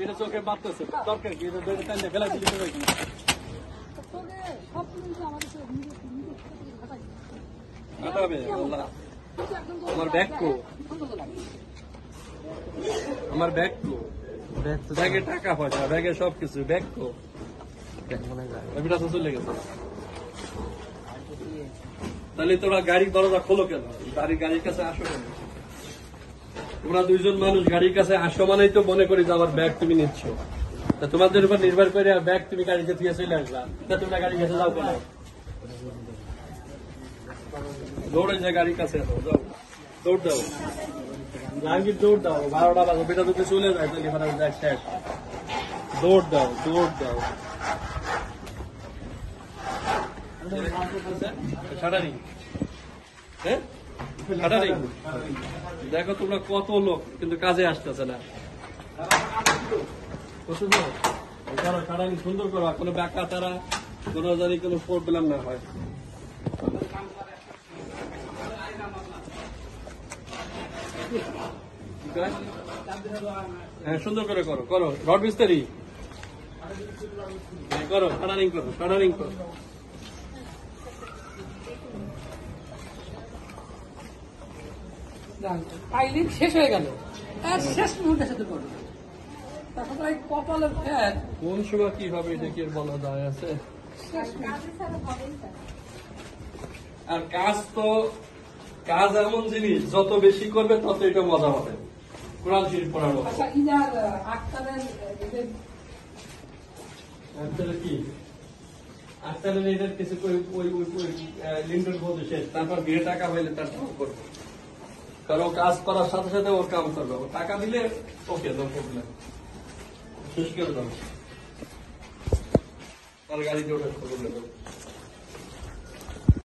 এটা চোখে বাড়তেছে দরকার কি ফেলা দিতে হবে কি আমার ব্যাগ কো আমার ব্যাগ কো ব্যাগে টাকা পয়সা ব্যাগে সবকিছু ব্যাগ কো এটা তো চলে গেছে তাহলে তোরা গাড়ি দরজা খোলো কেন গাড়ির কাছে আসো কেন তোমরা দুইজন মানুষ গাড়ির কাছে আসো মানেই তো মনে করি যে আমার ব্যাগ তুমি নিচ্ছ তা তোমাদের উপর নির্ভর করে ব্যাগ তুমি গাড়িতে দিয়ে চলে আসলা তা তোমরা গাড়ি কাছে যাও কেন দৌড়ে যায় গাড়ির কাছে যাও দৌড় দাও জাহাঙ্গীর দৌড় দাও 12টা বাজে বেটা দুটো চলে যায় তাহলে এখানে ব্যাগ শেষ দৌড় দাও ছাড়ানি হ্যাঁ ছাড়ানি দেখো তোমরা কত লোক কিন্তু কাজে আসতেছে না ছাড়ানি সুন্দর করো কোনো ব্যাকা তারা কোনো জানি কোনো প্রবলেম না হয় হ্যাঁ সুন্দর করে করো করো রড মিস্ত্রি করো শাটারিং করো পাইলিং শেষ হয়ে গেল আর শেষ মুহূর্তে সাথে পড়লো তারপরে কপালের ফ্যাট কোন সময় কি হবে এটা কি বলা দায় আছে আর কাজ এমন জিনিস যত বেশি করবে তত এটা মজা হবে কোরআন শরীফ পড়ানো আচ্ছা ইনার আক্তারের কি আক্তারের এদের কিছু ওই লিন্ডের মধ্যে শেষ তারপর বিয়ে টাকা পাইলে তার করবে কারণ কাজ করার সাথে সাথে ওর কাম করবে টাকা দিলে ওকে নো প্রবলেম শেষ করে দাও তার গাড়িতে ওঠে